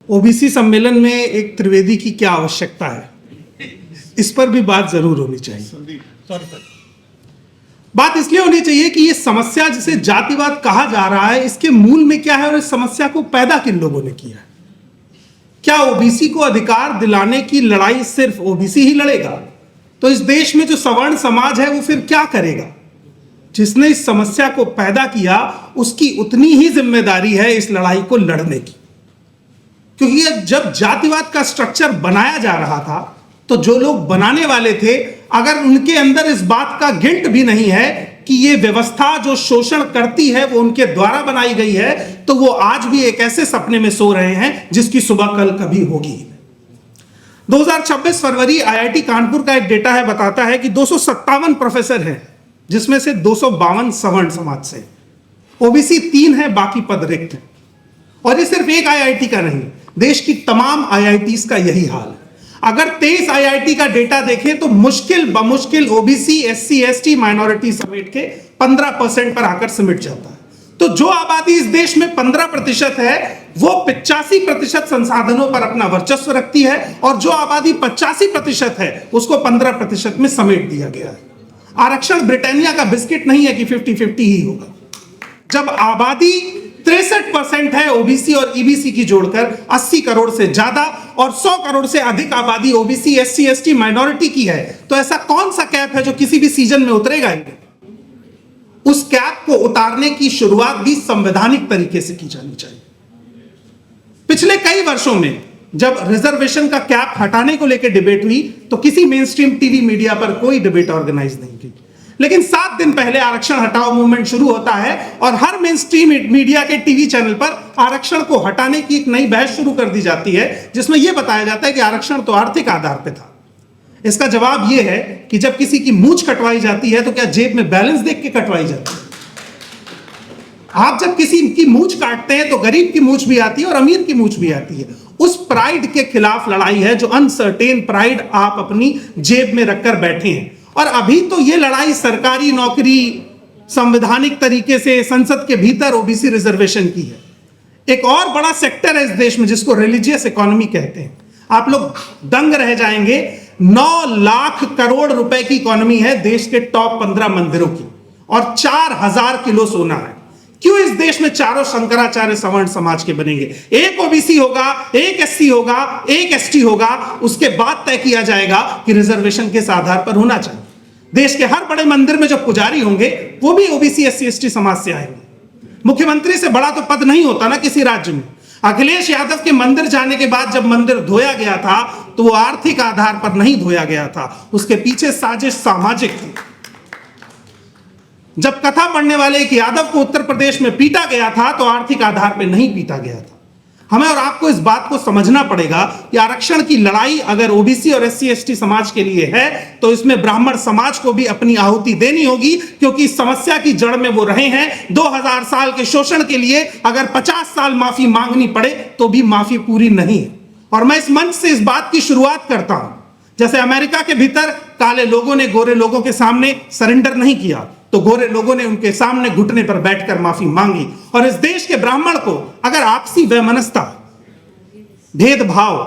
OBC सम्मेलन में एक त्रिवेदी की क्या आवश्यकता है, इस पर भी बात जरूर होनी चाहिए। बात इसलिए होनी चाहिए कि ये समस्या जिसे जातिवाद कहा जा रहा है, इसके मूल में क्या है और इस समस्या को पैदा किन लोगों ने किया है। क्या ओबीसी को अधिकार दिलाने की लड़ाई सिर्फ ओबीसी ही लड़ेगा? तो इस देश में जो सवर्ण समाज है वो फिर क्या करेगा? जिसने इस समस्या को पैदा किया उसकी उतनी ही जिम्मेदारी है इस लड़ाई को लड़ने की, क्योंकि जब जातिवाद का स्ट्रक्चर बनाया जा रहा था तो जो लोग बनाने वाले थे, अगर उनके अंदर इस बात का गिल्ट भी नहीं है कि ये व्यवस्था जो शोषण करती है वो उनके द्वारा बनाई गई है, तो वो आज भी एक ऐसे सपने में सो रहे हैं जिसकी सुबह कल कभी होगी। 2026 फरवरी आईआईटी कानपुर का एक डेटा है, बताता है कि 257 प्रोफेसर हैं, जिसमें से 252 सवर्ण समाज से, ओबीसी 3 है, बाकी पद रिक्त हैं। और ये सिर्फ एक आईआईटी का नहीं, देश की तमाम आईआईटीज का यही हाल है। अगर 23 आईआईटी का डेटा देखें तो मुश्किल बमुश्किल ओबीसी, एससी, एसटी, माइनॉरिटी समेट के 15% पर आकर सिमट जाता है। तो जो आबादी इस देश में 15% है, वो 85% संसाधनों पर अपना वर्चस्व रखती है, और जो आबादी 85% है उसको 15% में समेट दिया गया है। आरक्षण ब्रिटानिया का बिस्किट नहीं है कि 50-50 ही होगा। जब आबादी 63% है ओबीसी और ईबीसी की जोड़कर 80 करोड़ से ज्यादा, और 100 करोड़ से अधिक आबादी ओबीसी, एससी, एसटी, माइनॉरिटी की है, तो ऐसा कौन सा कैप है जो किसी भी सीजन में उतरेगा? उस कैप को उतारने की शुरुआत भी संवैधानिक तरीके से की जानी चाहिए। पिछले कई वर्षों में जब रिजर्वेशन का कैप हटाने को लेकर डिबेट हुई तो किसी मेन स्ट्रीम टीवी मीडिया पर कोई डिबेट ऑर्गेनाइज नहीं की, लेकिन 7 दिन पहले आरक्षण हटाओ मूवमेंट शुरू होता है और हर मेन स्ट्रीम मीडिया के टीवी चैनल पर आरक्षण को हटाने की एक नई बहस शुरू कर दी जाती है, जिसमें यह बताया जाता है कि आरक्षण तो आर्थिक आधार पर था। इसका जवाब यह है कि जब किसी की मूंछ कटवाई जाती है तो क्या जेब में बैलेंस देख के कटवाई जाती है? आप जब किसी की मूंछ काटते हैं तो गरीब की मूंछ भी आती है और अमीर की मूंछ भी आती है। उस प्राइड के खिलाफ लड़ाई है, जो अनसर्टेन प्राइड आप अपनी जेब में रखकर बैठे हैं। और अभी तो ये लड़ाई सरकारी नौकरी, संवैधानिक तरीके से संसद के भीतर ओबीसी रिजर्वेशन की है। एक और बड़ा सेक्टर है इस देश में जिसको रिलीजियस इकोनॉमी कहते हैं। आप लोग दंग रह जाएंगे, 9 लाख करोड़ रुपए की इकोनॉमी है देश के टॉप 15 मंदिरों की, और 4000 किलो सोना है। क्यों इस देश में चारों शंकराचार्य सवर्ण समाज के बनेंगे? एक ओबीसी होगा, एक एससी होगा, एक एसटी होगा, उसके बाद तय किया जाएगा कि रिजर्वेशन किस आधार पर होना चाहिए। देश के हर बड़े मंदिर में जो पुजारी होंगे वो भी ओबीसी, एससी, एसटी समाज से आएंगे। मुख्यमंत्री से बड़ा तो पद नहीं होता ना किसी राज्य में। अखिलेश यादव के मंदिर जाने के बाद जब मंदिर धोया गया था तो वो आर्थिक आधार पर नहीं धोया गया था, उसके पीछे साजिश सामाजिक थी। जब कथा पढ़ने वाले एक यादव को उत्तर प्रदेश में पीटा गया था तो आर्थिक आधार पर नहीं पीटा गया था। हमें और आपको इस बात को समझना पड़ेगा कि आरक्षण की लड़ाई अगर ओबीसी और एससी, एसटी समाज के लिए है तो इसमें ब्राह्मण समाज को भी अपनी आहुति देनी होगी, क्योंकि इस समस्या की जड़ में वो रहे हैं। 2000 साल के शोषण के लिए अगर 50 साल माफी मांगनी पड़े तो भी माफी पूरी नहीं है। और मैं इस मंच से इस बात की शुरुआत करता हूं, जैसे अमेरिका के भीतर काले लोगों ने गोरे लोगों के सामने सरेंडर नहीं किया, तो गोरे लोगों ने उनके सामने घुटने पर बैठकर माफी मांगी। और इस देश के ब्राह्मण को अगर आपसी वैमनस्यता, भेदभाव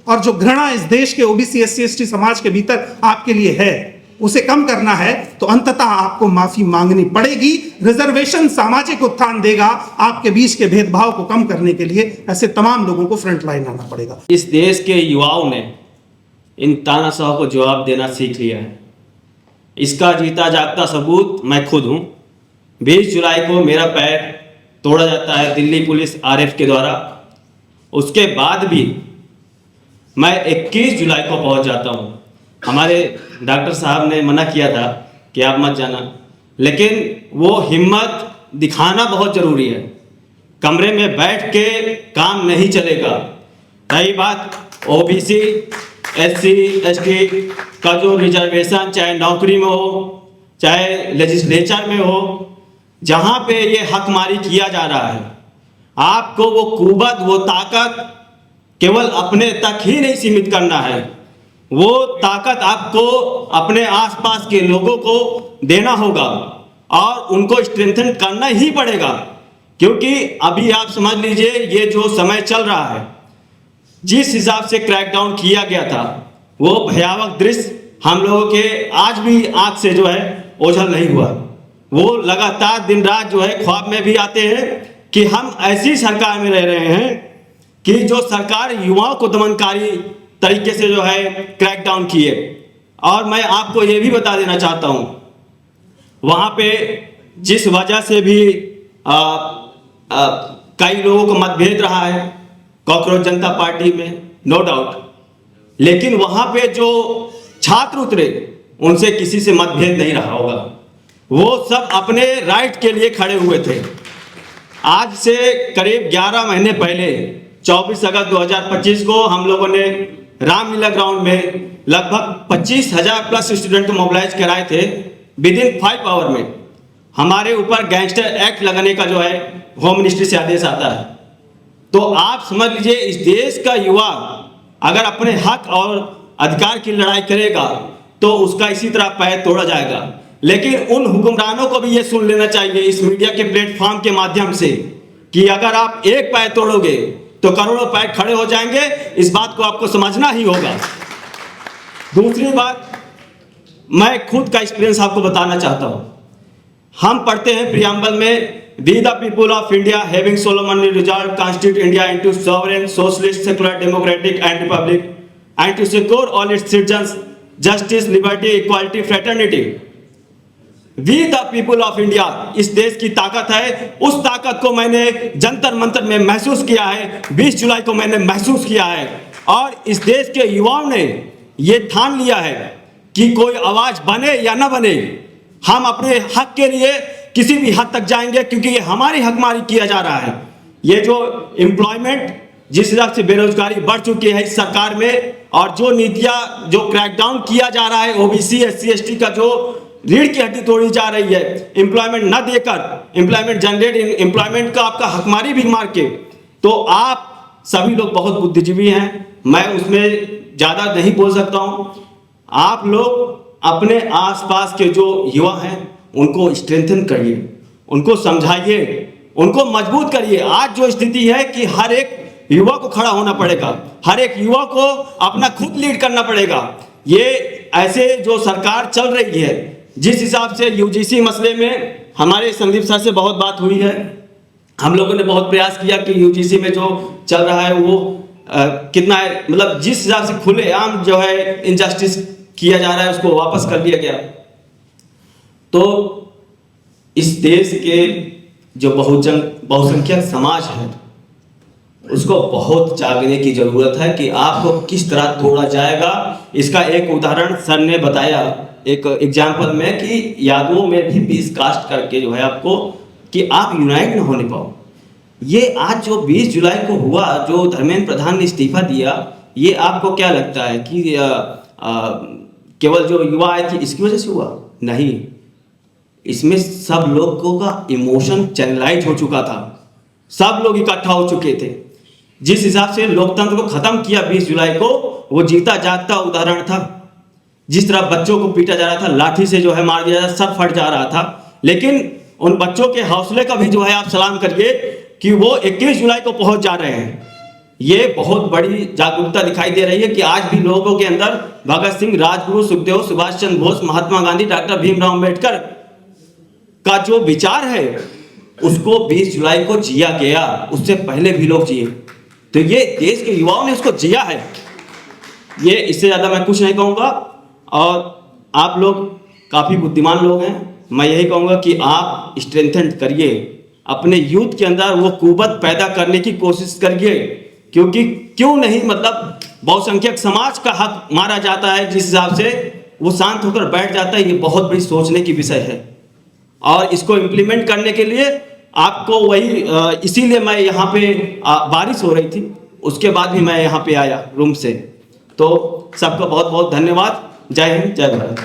और जो घृणा इस देश के ओबीसी, एससी, एसटी समाज के भीतर आपके लिए है, उसे कम करना है तो अंततः आपको माफी मांगनी पड़ेगी। रिजर्वेशन सामाजिक उत्थान देगा, आपके बीच के भेदभाव को कम करने के लिए ऐसे तमाम लोगों को फ्रंट लाइन आना पड़ेगा। इस देश के युवाओं ने इन तानाशाह को जवाब देना सीख लिया है। इसका जीता जागता सबूत मैं खुद हूँ। 20 जुलाई को मेरा पैर तोड़ा जाता है दिल्ली पुलिस आरएफ के द्वारा। उसके बाद भी मैं 21 जुलाई को पहुँच जाता हूँ। हमारे डॉक्टर साहब ने मना किया था कि आप मत जाना, लेकिन वो हिम्मत दिखाना बहुत ज़रूरी है। कमरे में बैठ के काम नहीं चलेगा। रही बात ओबीसी, एससी, एसटी का जो रिजर्वेशन, चाहे नौकरी में हो, चाहे लेजिस्लेचर में हो, जहाँ पे ये हकमारी किया जा रहा है, आपको वो कुवत, वो ताकत केवल अपने तक ही नहीं सीमित करना है। वो ताकत आपको अपने आसपास के लोगों को देना होगा और उनको स्ट्रेंथन करना ही पड़ेगा। क्योंकि अभी आप समझ लीजिए, ये जो समय चल रहा है, जिस हिसाब से क्रैकडाउन किया गया था वो भयावह दृश्य हम लोगों के आज भी आंख से जो है ओझल नहीं हुआ। वो लगातार दिन रात जो है ख्वाब में भी आते हैं कि हम ऐसी सरकार में रह रहे हैं कि जो सरकार युवाओं को दमनकारी तरीके से जो है क्रैकडाउन किए। और मैं आपको ये भी बता देना चाहता हूँ, वहाँ पे जिस वजह से भी कई लोगों को मतभेद रहा है कॉकरोच जनता पार्टी में, नो डाउट, लेकिन वहाँ पे जो छात्र उतरे उनसे किसी से मतभेद नहीं रहा होगा। वो सब अपने राइट के लिए खड़े हुए थे। आज से करीब 11 महीने पहले 24 अगस्त 2025 को हम लोगों ने रामलीला ग्राउंड में लगभग 25,000 प्लस स्टूडेंट को मोबिलाइज कराए थे। विद इन 5 आवर में हमारे ऊपर गैंगस्टर एक्ट लगाने का जो है होम मिनिस्ट्री से आदेश आता है। तो आप समझ लीजिए, इस देश का युवा अगर अपने हक और अधिकार की लड़ाई करेगा तो उसका इसी तरह पैर तोड़ा जाएगा। लेकिन उन हुक्मरानों को भी ये सुन लेना चाहिए इस मीडिया के प्लेटफॉर्म के माध्यम से कि अगर आप एक पैर तोड़ोगे तो करोड़ों पैर खड़े हो जाएंगे। इस बात को आपको समझना ही होगा। दूसरी बात, मैं खुद का एक्सपीरियंस आपको बताना चाहता हूं। हम पढ़ते हैं प्रियम्बल में, we the people of India having solemnly resolve constitute India into sovereign socialist secular democratic and republic and to secure all its citizens justice liberty equality fraternity. We the people of India इस देश की ताकत है। उस ताकत को मैंने जंतर मंतर में महसूस किया है, 20 जुलाई को मैंने महसूस किया है। और इस देश के युवाओं ने ये ठान लिया है कि कोई आवाज बने या ना बने, हम अपने हक के लिए किसी भी हद तक जाएंगे, क्योंकि ये हमारी हकमारी किया जा रहा है। ये जो एम्प्लॉयमेंट, जिस हिसाब से बेरोजगारी बढ़ चुकी है इस सरकार में, और जो नीतियां, जो क्रैकडाउन किया जा रहा है ओबीसी SC ST का जो रीढ़ की हड्डी तोड़ी जा रही है, एम्प्लॉयमेंट न देकर, एम्प्लॉयमेंट जनरेट एम्प्लॉयमेंट का आपका हकमारी भी मार के, तो आप सभी लोग बहुत बुद्धिजीवी हैं, मैं उसमें ज़्यादा नहीं बोल सकता हूँ। आप लोग अपने आसपास के जो युवा हैं उनको स्ट्रेंथन करिए, उनको समझाइए, उनको मजबूत करिए। आज जो स्थिति है कि हर एक युवा को खड़ा होना पड़ेगा, हर एक युवा को अपना खुद लीड करना पड़ेगा। ये ऐसे जो सरकार चल रही है, जिस हिसाब से UGC मसले में हमारे संदीप सर से बहुत बात हुई है, हम लोगों ने बहुत प्रयास किया कि UGC में जो चल रहा है वो कितना है, मतलब जिस हिसाब से खुलेआम जो है इनजस्टिस किया जा रहा है उसको वापस कर दिया गया। तो इस देश के जो बहुसंख्यक समाज है उसको बहुत जागने की जरूरत है कि आपको किस तरह तोड़ा जाएगा। इसका एक उदाहरण सर ने बताया एक एग्जाम्पल में कि यादवों में भी 20 कास्ट करके जो है आपको कि आप यूनाइट न होने पाओ। ये आज जो 20 जुलाई को हुआ, जो धर्मेंद्र प्रधान ने इस्तीफा दिया, ये आपको क्या लगता है कि केवल जो युवा आए थे इसकी वजह से हुआ? नहीं, इसमें सब लोगों का इमोशन चैनलाइज हो चुका था, सब लोग इकट्ठा हो चुके थे। जिस हिसाब से लोकतंत्र को खत्म किया 20 जुलाई को, वो जीता जागता उदाहरण था। जिस तरह बच्चों को पीटा जा रहा था, लाठी से जो है मार दिया जा रहा, सर फट जा रहा था, लेकिन उन बच्चों के हौसले का भी जो है आप सलाम करिए कि वो 21 जुलाई को पहुंच जा रहे हैं। ये बहुत बड़ी जागरूकता दिखाई दे रही है कि आज भी लोगों के अंदर भगत सिंह, राजगुरु, सुखदेव, सुभाष चंद्र बोस, महात्मा गांधी, डॉक्टर भीमराव अम्बेडकर का जो विचार है उसको 20 जुलाई को जिया गया, उससे पहले भी लोग जिए। तो ये देश के युवाओं ने उसको जिया है। ये इससे ज़्यादा मैं कुछ नहीं कहूँगा। और आप लोग काफ़ी बुद्धिमान लोग हैं, मैं यही कहूँगा कि आप स्ट्रेंथन करिए, अपने यूथ के अंदर वो कुव्वत पैदा करने की कोशिश करिए, क्योंकि क्यों नहीं, मतलब बहुसंख्यक समाज का हक मारा जाता है, जिस हिसाब से वो शांत होकर बैठ जाता है, ये बहुत बड़ी सोचने की विषय है। और इसको इम्प्लीमेंट करने के लिए आपको वही, इसीलिए मैं यहाँ पे बारिश हो रही थी, उसके बाद भी मैं यहाँ पे आया रूम से। तो सबका बहुत बहुत धन्यवाद। जय हिंद, जय भारत।